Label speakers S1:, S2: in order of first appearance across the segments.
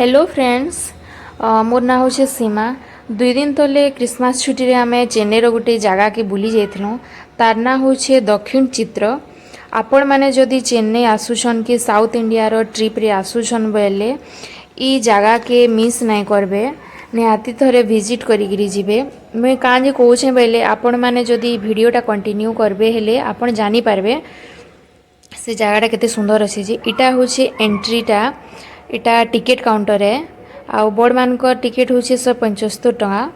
S1: Hello friends, मोर ना हूँ सीमा। 2 दिन तले क्रिसमस छुट्टी रे आमे चेन्नईर गोटे जगह के बुली जाइथिलु। तार ना हूँ दक्षिण चित्र। आपण माने जदि चेन्नई आसुछन कि साउथ इंडिया रो ट्रिप रे आसुछन बेले ई जगह के मिस नहीं करबे, निहाती थरे विजिट करिगिरी जिबे। मैं कां जे कहूछे बेले आपण माने जदि वीडियोटा कंटिन्यू करबे हेले आपण जानि पारबे से जगहटा केते सुंदर अच्छे जे। इटा हूँ एंट्रीटा, इटा टिकेट काउंटर है। आ बड़ मान टिकेट हूँ 175 टका।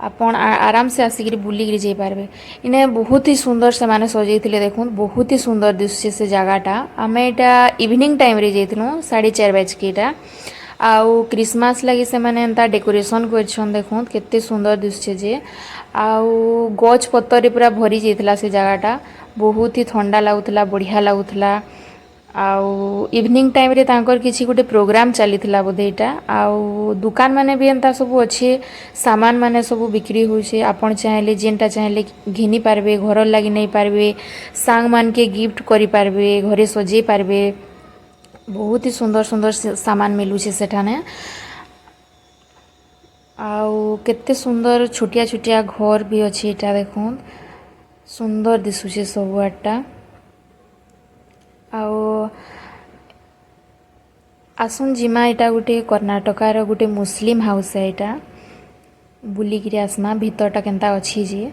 S1: आपण आराम से आसिक बुलिक जाई पारबे। इने बहुत ही सुंदर से माने सजाइथिले, देखुन बहुत ही सुंदर दिशे से जगहटा। आमे एटा इवनिंग टाइम रे जाइथिलु 4:30 बजे के एटा। आउ क्रिसमस लगी से माने एंता डेकोरेशन करछन, देखुन केते सुंदर दिशे जे। आउ गछ पत्तर पूरा भरी जाइथिला से जगहटा। बहुत ही ठंडा लागुथिला, बढ़िया लागुथिला। आउ इवनिंग टाइम रे तांकर किछि गोटे प्रोग्राम चलीथिला बोधे एटा। आउ दुकान माने भी एंता सब अच्छे, सामान माने सब बिक्री होछे। आपण चाहेले जेनटा चाहेले घिनी पारबे, घर लागि नहीं पारबे, सांग मान के गिफ्ट करि पारबे, घरे सजे पारबे। बहुत ही सुंदर सुंदर सामान मिलुछे सेठाने। आउ केते सुंदर छोटिया छोटिया घर भी अच्छे एटा, देखुन सुंदर दिसुछे सब आटा। आउ आसुन जिमा एटा गोटे कर्नाटकार गोटे मुस्लिम हाउस है। एटा बुलिक आसमा भीतरटा केनता अच्छी जे।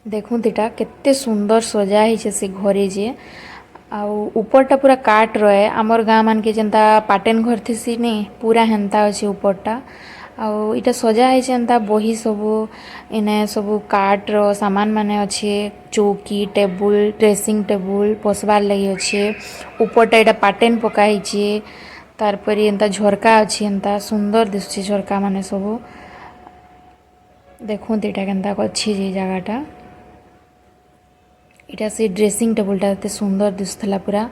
S1: देखुन एटा केते सुंदर सजा है से घरे जे। आउ ऊपरटा पूरा काट रहे आमर गाँ मान के जनता पाटेन घर थी नी, पूरा हेन्ता अच्छे ऊपरटा। आउ इटा सजा है एंता बही सबू, इने सबू काट रो सामान माने अच्छे। चौकी टेबुल, ड्रेसिंग टेबुल बसबार लगी अच्छे। ऊपरटा इटा पाटेन पका है। तार पर एंता झरका अच्छे, एंता सुंदर दिसुचे झरका माने सबू। देखुन एटा केनता अच्छे जे जगहटा। इटा से ड्रेसिंग टेबुलटा एते सुंदर दिसुथला पूरा।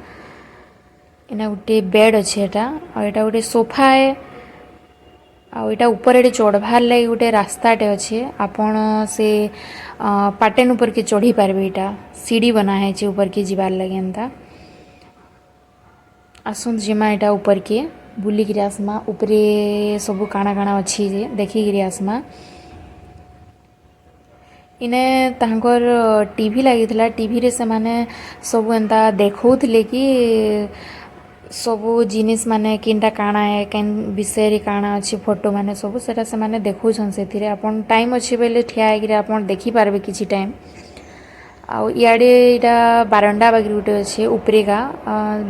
S1: इना गोटे बेड अच्छे एटा। और एटा गोटे सोफा है। आ एटा ऊपर एटे चढ़वार लगी गोटे रास्ताटे अच्छे। आपण से पाटेन ऊपर के चढ़ी पारबे। एटा सीढ़ी बना है ऊपर के जीवार लगे एंता। आसुन जिमा एटा ऊपर के बुलिक आसमा। ऊपरे सबू काଣା काଣା अच्छी जे देखिक आसमा। इने तांकर टीवी लगी, टीवी रे से माने सब एंता देखौथिले कि सबू जिनिस माने किनटा काଣା है, केन विषय रे काଣା अच्छी फोटो माने सबू सेटा से माने देखौछन। सेथिरे आपण टाइम अच्छे बेले ठिया आइकरे आपण देखि पारबे किछि टाइम। आउ इयाडे इटा बारंडा बागिर गोटे अच्छे ऊपरे का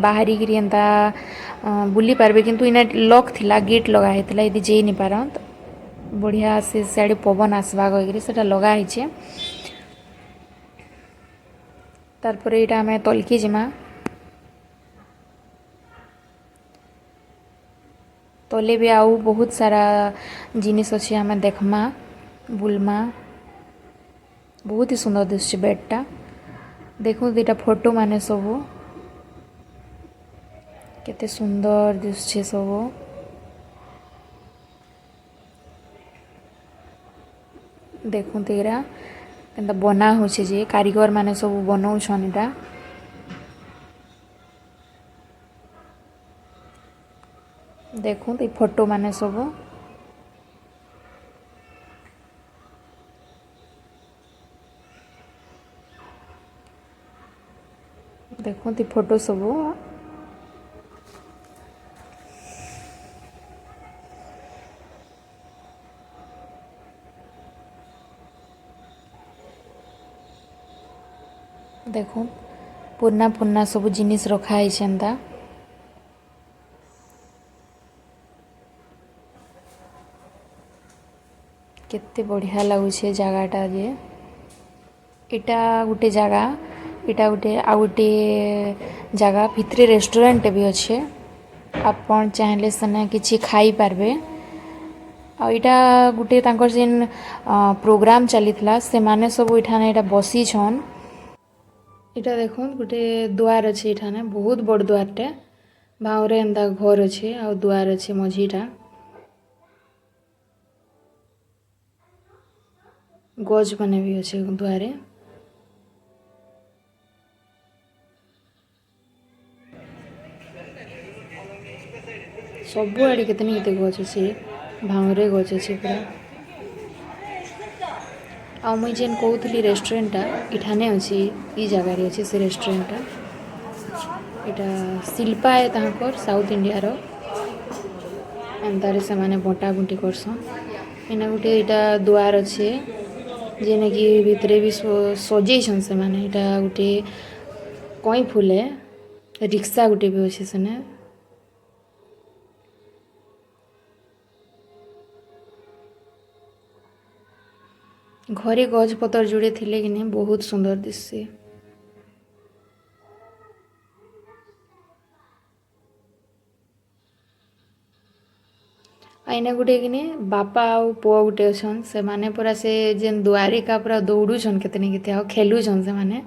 S1: बाहरी गिरी एंता बुली पारबे। किंतु इना लॉक थिला, गेट लगा हेतिला, यदि जेई नि पारंत बढ़िया से सियाडे पवन आसबा कहिकरी सेटा लगा ହେଇଛେ। तार पर एटा हमें तलकी जिमा। तले भी आउ बहुत सारा जिनिस अच्छे, हमें देखमा बुलमा। बहुत ही सुंदर दिसছে बेडटा। देखो दुटा फोटो माने सबू केते सुंदर दिसছে सबू। देखुन तेरा केनता बना होछे जे कारीगर माने सब बनाउछन एटा। देखुन ए फोटो माने सब। देखुन ए फोटो सब। देखो पुरना पुरना सब जिनिस रखा है एंता। केते बढ़िया लगुछे जगहटा जे। इटा गोटे जगह, इटा गोटे आ गोटे जगह भितरे रेस्टोरेंट भी अच्छे। आपण चाहेले सने किछि खाई पारबे। आ इटा गोटे तांकर जेन प्रोग्राम चलीथला से माने सब इठाने इटा बसी छन। इटा देखुन गोटे द्वार अच्छे इठाने, बहुत बड़ द्वारटे। भावरे एंता घर अच्छे आ द्वार अच्छे मझीटा। गज बने भी अच्छे द्वारे। ସବୁଆଡ଼େ କେତେନି କେତେ ଗଛ ଅଛି, ଭାଙ୍ଗରେ ଗଛ ଅଛି ପୁରା। ଆଉ ମୁଇଁ ଯେନ୍ କହୁଥିଲି ରେଷ୍ଟୁରାଣ୍ଟଟା ଇଠାନେ ଅଛି, ଇ ଜାଗାରେ ଅଛି ସେ ରେଷ୍ଟୁରାଣ୍ଟଟା। ଏଇଟା ଶିଲ୍ପା ଏ ତାହାଙ୍କର ସାଉଥ୍ ଇଣ୍ଡିଆର। ଏନ୍ତାରେ ସେମାନେ ବଣ୍ଟା ବୁଣ୍ଟି କରସନ୍। ଏନେ ଗୋଟେ ଏଇଟା ଦୁଆର ଅଛେ, ଯେନେକି ଭିତରେ ବି ସଜେଇଛନ୍ ସେମାନେ। ଏଇଟା ଗୋଟେ କଇଁ ଫୁଲେ ରିକ୍ସା ଗୋଟେ ବି ଅଛି ସେନେ। ଘରେ ଗଛ ପତର ଯୋଡ଼େ ଥିଲେ କି ନି ବହୁତ ସୁନ୍ଦର ଦିଶେ। ଆଇନା ଗୁଟେ କିନି ବାପା ଆଉ ପୁଅ ଗୁଟେ ଅଛନ୍, ସେମାନେ ପୁରା ସେ ଯେନ୍ ଦୁଆରିକା ପୁରା ଦୌଡ଼ୁଛନ୍ କେତେନି କେତେ, ଆଉ ଖେଲୁଛନ୍ ସେମାନେ।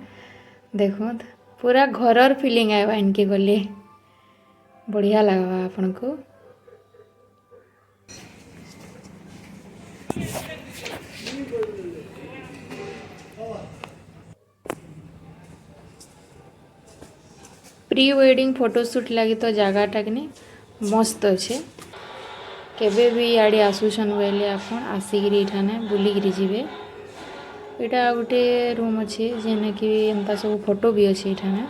S1: ଦେଖୁନ୍ ପୁରା ଘରର ଫିଲିଂ ଆଇବା ଇନକେ ଗଲେ, ବଢ଼ିଆ ଲାଗ୍ବା ଆପଣଙ୍କୁ। ପ୍ରି ୱେଡ଼ିଂ ଫଟୋସୁଟ୍ ଲାଗି ତ ଜାଗାଟା କିନି ମସ୍ତ ଅଛେ। କେବେ ବି ଇଆଡ଼େ ଆସୁଛନ୍ ବୋଇଲେ ଆପଣ ଆସିକିରି ଏଠାନେ ବୁଲିକିରି ଯିବେ। ଏଇଟା ଗୋଟେ ରୁମ୍ ଅଛି, ଯେନେକି ଏନ୍ତା ସବୁ ଫଟୋ ବି ଅଛି ଏଠାନେ।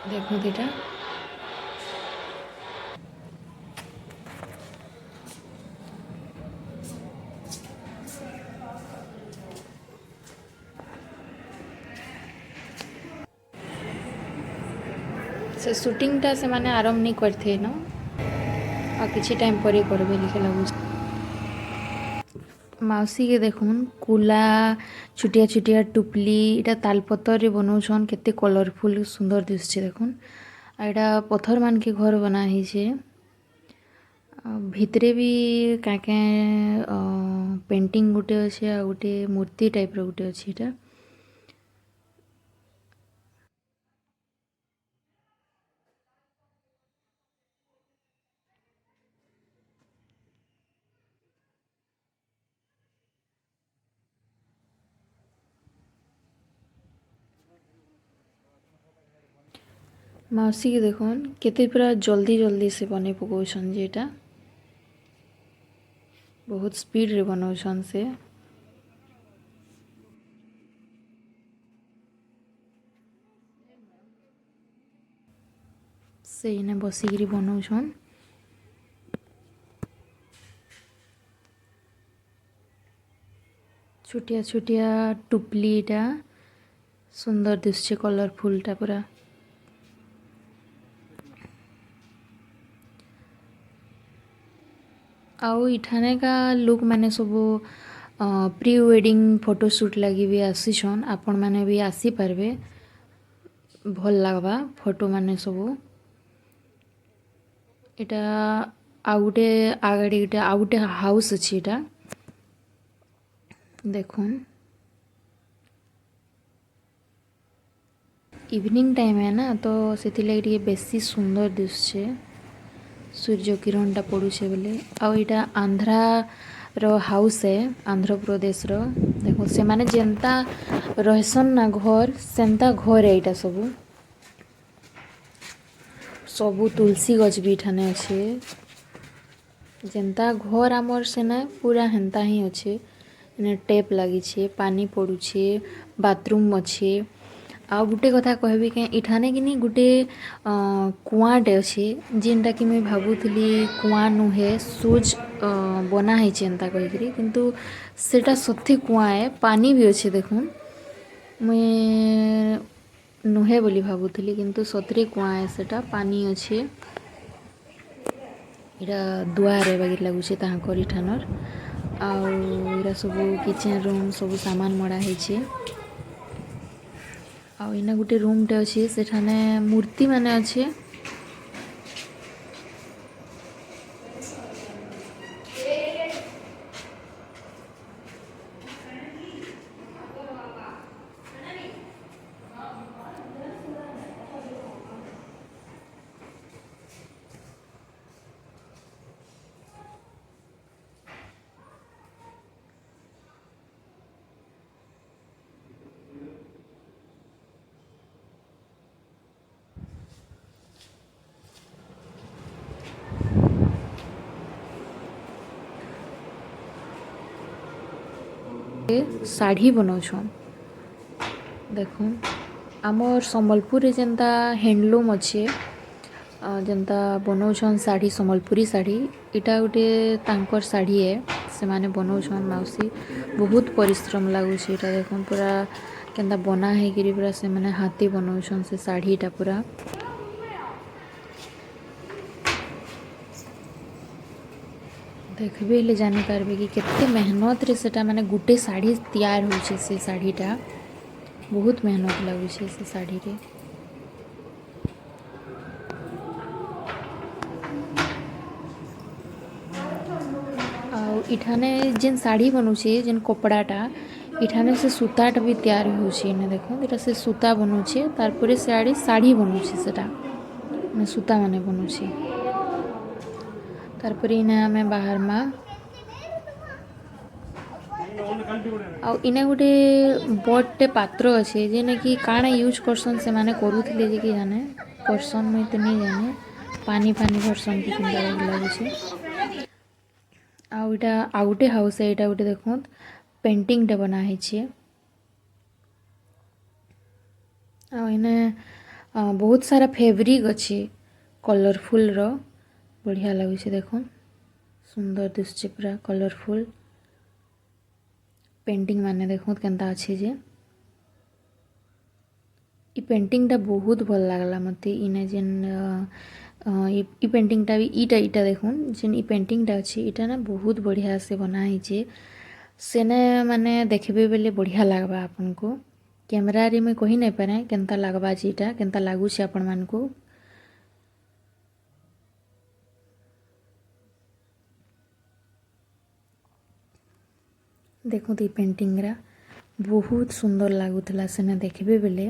S1: ଦେଖୁନ୍ ଏଇଟା ସେ ସୁଟିଂଟା ସେମାନେ ଆରମ୍ଭ ନି କରିଥେନ, ଆଉ କିଛି ଟାଇମ୍ ପରେ କରିବେ ଲିଖେ ଲାଗୁଛି। ମାଉସୀକେ ଦେଖୁନ୍ କୁଲା ଛୁଟିଆ ଛୁଟିଆ ଟୁପଲି, ଏଇଟା ତାଲପତରରେ ବନଉଛନ୍, କେତେ କଲରଫୁଲ୍ ସୁନ୍ଦର ଦିଶୁଛି ଦେଖୁନ୍। ଆଉ ଏଇଟା ପଥର ମାନକେ ଘର ବନା ହେଇଛେ। ଭିତରେ ବି କାଁ କାଁ ପେଣ୍ଟିଂ ଗୋଟେ ଅଛେ, ଆଉ ଗୋଟେ ମୂର୍ତ୍ତି ଟାଇପ୍ର ଗୋଟେ ଅଛି ଏଇଟା। ମାଉସୀକେ ଦେଖୁନ୍ କେତେ ପୁରା ଜଲ୍ଦି ଜଲ୍ଦି ସେ ବନେଇ ପକଉଛନ୍, ଯେ ଏଇଟା ବହୁତ ସ୍ପିଡ଼ରେ ବନଉଛନ୍ ସେ। ସେଇନେ ବସିକିରି ବନଉଛନ୍। ଛୋଟିଆ ଛୋଟିଆ ଟୁପଲିଟା ସୁନ୍ଦର ଦିଶୁଛି, କଲରଫୁଲଟା ପୁରା। ଆଉ ଇଠାନେକା ଲୁକ୍ମାନେ ସବୁ ପ୍ରି ୱେଡ଼ିଂ ଫଟୋସୁଟ୍ ଲାଗି ବି ଆସିଛନ୍। ଆପଣମାନେ ବି ଆସିପାରିବେ, ଭଲ୍ ଲାଗ୍ବା ଫଟୋମାନେ ସବୁ। ଏଇଟା ଆଉ ଗୋଟେ ଆଗାଡ଼ି ଗୋଟେ ଆଉ ଗୋଟେ ହାଉସ୍ ଅଛି ଏଇଟା, ଦେଖୁନ୍। ଇଭିନିଂ ଟାଇମ୍ है ना, ତ ସେଥିଲାଗି ଟିକେ ବେଶୀ ସୁନ୍ଦର ଦିଶୁଛେ, ସୂର୍ଯ୍ୟ କିରଣଟା ପଡ଼ୁଛେ ବେଲେ। ଆଉ ଏଇଟା ଆନ୍ଧ୍ରାର ହାଉସ୍ ଏ, ଆନ୍ଧ୍ରପ୍ରଦେଶର। ଦେଖୁନ୍ ସେମାନେ ଯେନ୍ତା ରହେସନ୍ ନା ଘର, ସେନ୍ତା ଘର ଏଇଟା ସବୁ। ସବୁ ତୁଲସୀ ଗଛ ବି ଏଠାନେ ଅଛେ, ଯେନ୍ତା ଘର ଆମର୍ ସେନେ ପୁରା ହେନ୍ତା ହିଁ ଅଛେ। ଏନେ ଟେପ୍ ଲାଗିଛେ, ପାନି ପଡ଼ୁଛେ, ବାଥରୁମ୍ ଅଛେ। ଆଉ ଗୋଟେ କଥା କହିବି କେଁ, ଇଠାନେ କିନି ଗୋଟେ କୁଆଁଟେ ଅଛେ, ଯେନ୍ଟାକି ମୁଇଁ ଭାବୁଥିଲି କୁଆଁ ନୁହେଁ, ସୁଜ୍ ବନା ହେଇଛେ ଏନ୍ତା କହିକିରି, କିନ୍ତୁ ସେଟା ସଥି କୁଆଁ ଏ, ପାନି ବି ଅଛେ ଦେଖୁନ୍। ମୁଇଁ ନୁହେଁ ବୋଲି ଭାବୁଥିଲି, କିନ୍ତୁ ସତରେ କୁଆଁ ଏ ସେଟା, ପାନି ଅଛେ। ଏଇଟା ଦୁଆରେ ବାଗିର୍ ଲାଗୁଛେ ତାହାଙ୍କର ଇଠାନର୍। ଆଉ ଏଇଟା ସବୁ କିଚେନ୍ ରୁମ୍, ସବୁ ସାମାନ ମଡ଼ା ହେଇଛେ। ଆଉ ଇନେ ଗୋଟେ ରୁମ୍ଟେ ଅଛେ, ସେଠାନେ ମୂର୍ତ୍ତିମାନେ ଅଛେ। ଶାଢ଼ୀ ବନଉଛନ୍। ଦେଖୁନ୍ ଆମର୍ ସମ୍ବଲପୁରରେ ଯେନ୍ତା ହ୍ୟାଣ୍ଡଲୁମ୍ ଅଛେ, ଯେନ୍ତା ବନଉଛନ୍ ଶାଢ଼ୀ, ସମ୍ବଲପୁରୀ ଶାଢ଼ୀ, ଇଟା ଗୋଟେ ତାଙ୍କର୍ ଶାଢ଼ୀ ଏ। ସେମାନେ ବନଉଛନ୍ ମାଉସୀ, ବହୁତ ପରିଶ୍ରମ ଲାଗୁଛି। ଏଇଟା ଦେଖୁନ୍ ପୁରା କେନ୍ତା ବନା ହେଇକିରି ପୁରା ସେମାନେ ହାଥୀ ବନଉଛନ୍ ସେ ଶାଢ଼ୀଟା ପୁରା। ଦେଖିବେ ହେଲେ ଜାଣିପାରିବେ କି କେତେ ମେହନତରେ ସେଟା ମାନେ ଗୁଟେ ଶାଢ଼ୀ ତିଆର ହଉଛେ। ସେ ଶାଢ଼ୀଟା ବହୁତ ମେହନତ ଲାଗୁଛେ ସେ ଶାଢ଼ୀରେ। ଆଉ ଇଠାନେ ଯେନ୍ ଶାଢ଼ୀ ବନଉଛେ, ଯେନ୍ କପଡ଼ାଟା, ଇଠାନେ ସେ ସୂତାଟା ବି ତିଆରି ହଉଛେ। ଏନେ ଦେଖୁନ୍ ଏଟା ସେ ସୂତା ବନଉଛେ, ତାରପରେ ସିଆଡ଼େ ଶାଢ଼ୀ ବନଉଛେ। ସେଟା ମାନେ ସୂତା ମାନେ ବନଉଛେ। ତାରପରେ ଇନେ ଆମେ ବାହାରମା। ଆଉ ଇନେ ଗୋଟେ ବଡ଼ଟେ ପାତ୍ର ଅଛେ, ଯେନେକି କାଣା ୟୁଜ୍ କରସନ୍ ସେମାନେ କରୁଥିଲେ ଯେ କି ଜାନେ କରସନ୍, ମୁଇଁ ତ ନେଇ ଜାନେ। ପାନି ଫାନି ଭରସନ୍ କି କେନ୍ତା ଲାଗୁଛେ। ଆଉ ଇଟା ଆଉ ଗୋଟେ ହାଉସ୍ ଏ। ଏଇଟା ଗୋଟେ ଦେଖୁନ୍ ପେଣ୍ଟିଂଟେ ବନା ହେଇଛେ। ଆଉ ଇନେ ବହୁତ ସାରା ଫେବ୍ରିକ୍ ଅଛେ କଲରଫୁଲ୍ର, ବଢ଼ିଆ ଲାଗୁଛେ। ଦେଖୁନ୍ ସୁନ୍ଦର ଦିଶୁଛେ ପୁରା କଲରଫୁଲ୍ पेंटिंग माने देखो केन्ता अच्छे जे। इ पेंटिंगटा बहुत भल लागला मते। इने जेन इ पेंटिंगटा भी इटा देखुन जेन इ पेंटिंगटा अच्छे, इटा ना बहुत बढ़िया से बना ହେଇଛେ। सेने माने देखबे बेले बढ़िया लागबा आपनको। कैमरा रे मैं कहि नहीं पारे केन्ता लागबा जे इटा, केन्ता लागुछे आपण मानको। देखो इ पेंटिंगरा बहुत सुंदर लागुतला। सेने देखबे बेले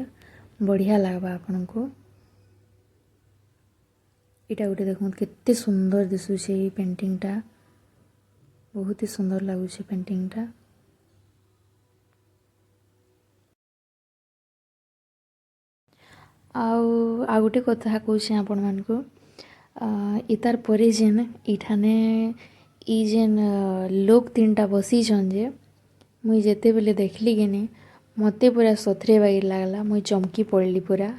S1: बढ़िया लागबा आपनको। इटा गोटे देखुन केते सुंदर दिसुछे इ पेंटिंगटा, बहुत ही सुंदर लागुछे पेंटिंगटा। ଆଉ ଗୋଟେ କଥା କହୁଛେ ଆପଣ ମାନଙ୍କୁ, ଇତାର ପରେ ଯେନ୍ ଇଠାନେ ଇ ଯେନ୍ ଲୋକ୍ ତିନଟା ବସିଛନ୍ ଯେ, ମୁଇଁ ଯେତେବେଲେ ଦେଖିଲି କିନି ମତେ ପୁରା ସଥରେ ବାଗିର ଲାଗଲା। ମୁଇଁ ଚମକି ପଡ଼ଲି ପୁରା।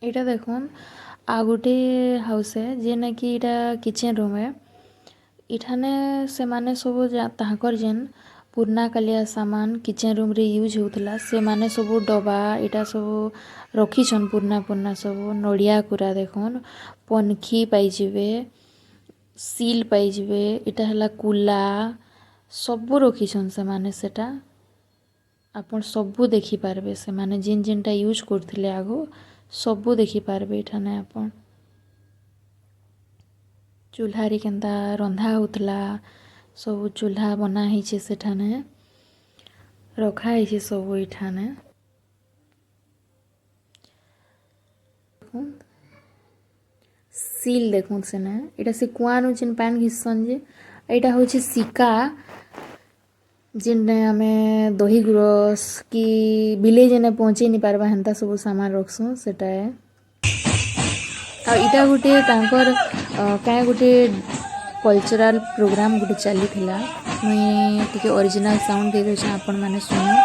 S1: ଏଇଟା ଦେଖୁନ୍ ଆଉ ଗୋଟେ ହାଉସ୍ ଏ, ଯେନେକି ଇଟା କିଚେନ୍ ରୁମ୍ ଏ। इठाने सेमाने सब ताहाकर जेन पुरना कालिया सामान किचेन रूम रे यूज होउथला, सेमाने सब डबा इटा सब रखीछन। पुरना पुरना सब नड़िया कुरा देखुन, पनखी पाइजिबे, सील पाइजिबे, इटा हला कुला सब रखीछन सेमाने। सेटा आपन सबू देखि पारबे। सेमाने जिन जिनटा यूज करथिले आगो सबू देखि पारबे इठाने आपन। चूल्हारे केन्ता रंधा होतला, सब चूल्हा बना ହେଇଛେ सेठाने, रखा ହେଇଛେ सब इठाने। सील देखुन सेने, इटा से कुआनु जेन पान घिसन जे, एटा होछे सिक्का जेने आमे दही गुरस कि बिलेई जेने पहुंचे नि पारबा हेन्ता सब सामान रखसु, सेटा ए। आ इटा गुटे तांकर काए गुटे कल्चरल प्रोग्राम गुटे चलीथिला। मुई टिके ओरिजिनल साउंड दे देछे, आपण माने सुनो।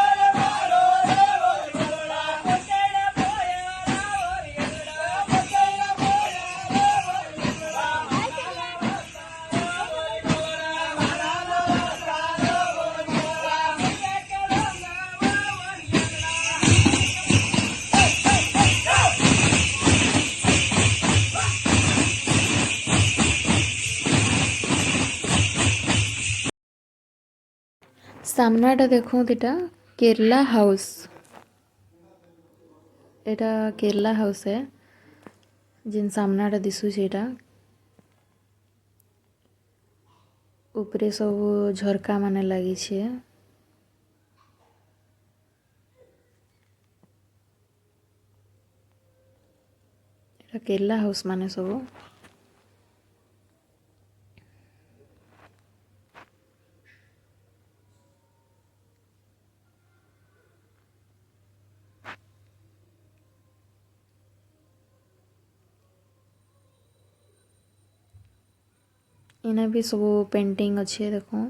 S1: सामनाटा देखो इटा केरला हाउस, एटा केरला हाउस है। जिन सामनाटा दिसुछे एटा उपरे सब झरका माने लागिछे। एटा केरला हाउस माने सब। इने भी सब पेंटिंग अच्छे देखो।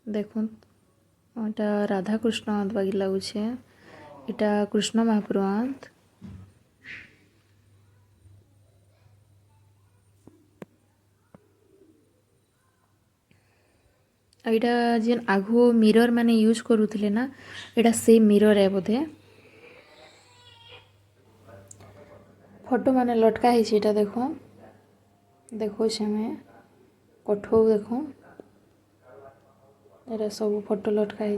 S1: देखो एटा राधा कृष्ण बागी लगुचे, एटा कृष्ण महाप्रभु। एटा जेन आगु मिरर माने यूज करूथिले ना, एटा से मिरर है बोधे। फोटो माने लटका है एटा देखो, देखो छे में कठो देखो, एटा सब फोटो लटका है।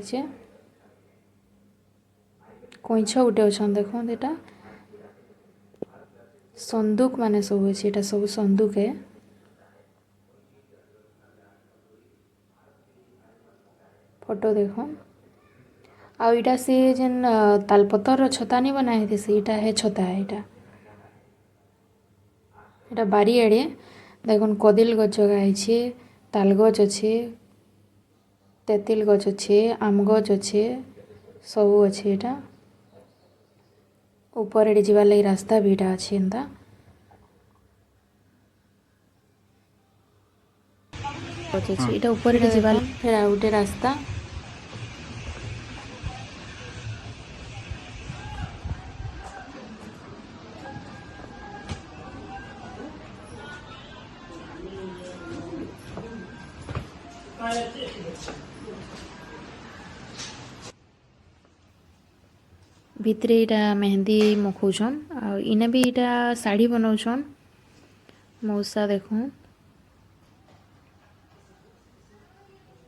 S1: कइछ उठे अछन देखो, एटा संदूक माने सब है, एटा सब संदूक है। फोटो देखो आ इटा से जेन तालपतर छता नहीं बनाए थे से इटा है छता है। इटा बारी आड़े देखो कदिल गछ गाइछे, ताल गछ अच्छे, तेतिल गछ अच्छे, आम गछ अच्छे, सब अच्छे। इटा ऊपर एडे जीवार लगी रास्ता भी इटा अच्छे एंता अच्छे। इटा ऊपर एडे जीवार फिर आ उठे रास्ता। भितरे इटा मेहंदी मखौछन आ इने भी इटा साड़ी बनाउछन मौसा देखो।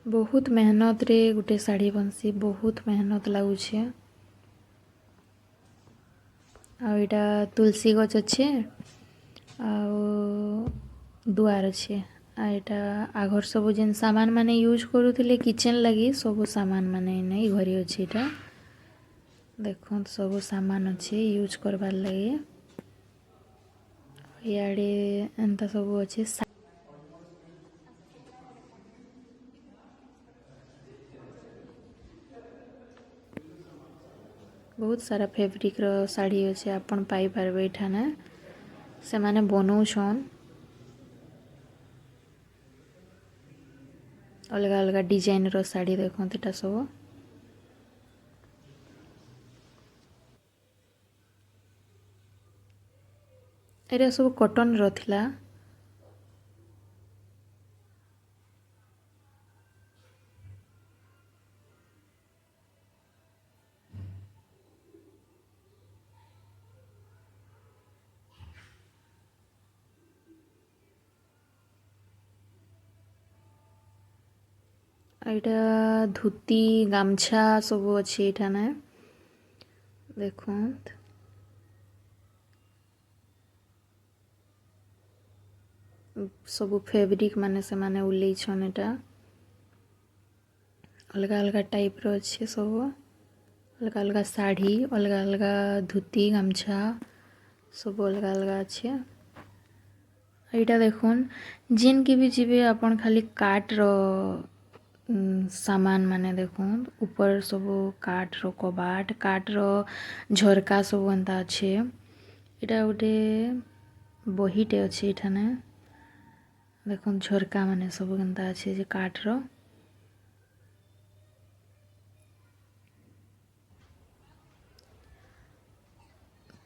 S1: बहुत मेहनत रे गुटे साड़ी बनसी, बहुत मेहनत लगुछे। आ इटा तुलसी गछ अच्छे आ दुआर अच्छे। आ इटा आघर सब जेन सामान माने यूज करूथिले किचन लगी सब सामान माने नहीं घरे अच्छे। इटा देखो सब सामान अच्छे यूज करबार लगे। इयाड़े एंता सब अच्छे। बहुत सारा फैब्रिक रो साड़ी अच्छे आपन पाई पारबे एठाने से माने बनौछन। अलग अलग डिजाइन रो साड़ी देखो एटा सब। एटा सब कॉटन रो थिला। एटा धोती गामछा सब अच्छे एठाने देखो। सब फैब्रिक माने से माने उल्लै छन। एटा अलग अलग टाइप रो अच्छे सब, अलग अलग साड़ी, अलग अलग धोती गामछा सब अलग अलग अच्छे। एटा देखुन जिन की भी जीवे अपन खाली काट रो सामान माने देखुन ऊपर सब काठ रो कबाट, काठ रो झरका सब एंता अच्छे। एटा गोटे बहीटे अच्छे एठाने देखुन झरका माने सब एंता अच्छे जे काठ रो।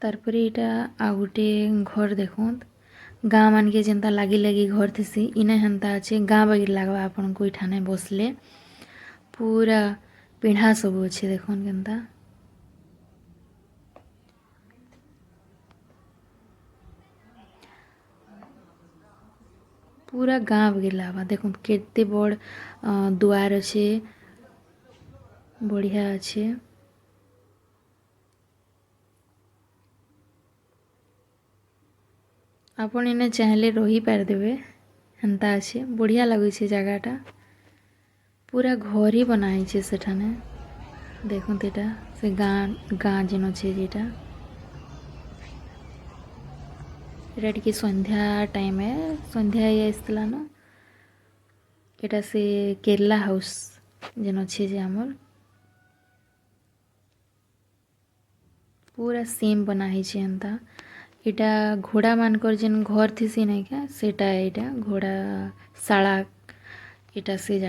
S1: तारपरे एटा आ गोटे घर देखुन गाँ मान के जेंता लागी लागी घर थिसी इने हेंता अच्छे गाँ बागी लागवा आपन को इठाने बसले। पूरा पिढ़ा सब अच्छे देखुन केनता पूरा गाँ बागी लागवा देखुन केते बड़ दुआर अच्छे बढ़िया अच्छे। आपन इने चाहले रही पार देबे हेंता अच्छे बढ़िया लगुछे जगहटा। पूरा घर ही बना है सेठाने देखुन एटा से गाँ जेन अच्छे जेटा एटा टिके संध्या टाइम है, संध्या ये आसला न। एटा से केरला हाउस जेन अच्छे जे हमर पूरा सेम बना है एंता। ଏଇଟା ଘୋଡ଼ା ମାନଙ୍କର ଯେନ୍ ଘର ଥିସି ନାଇଁ କା ସେଇଟା ଏଇଟା ଘୋଡ଼ା ଶାଳା ଏଇଟା ସେ ଜାଗା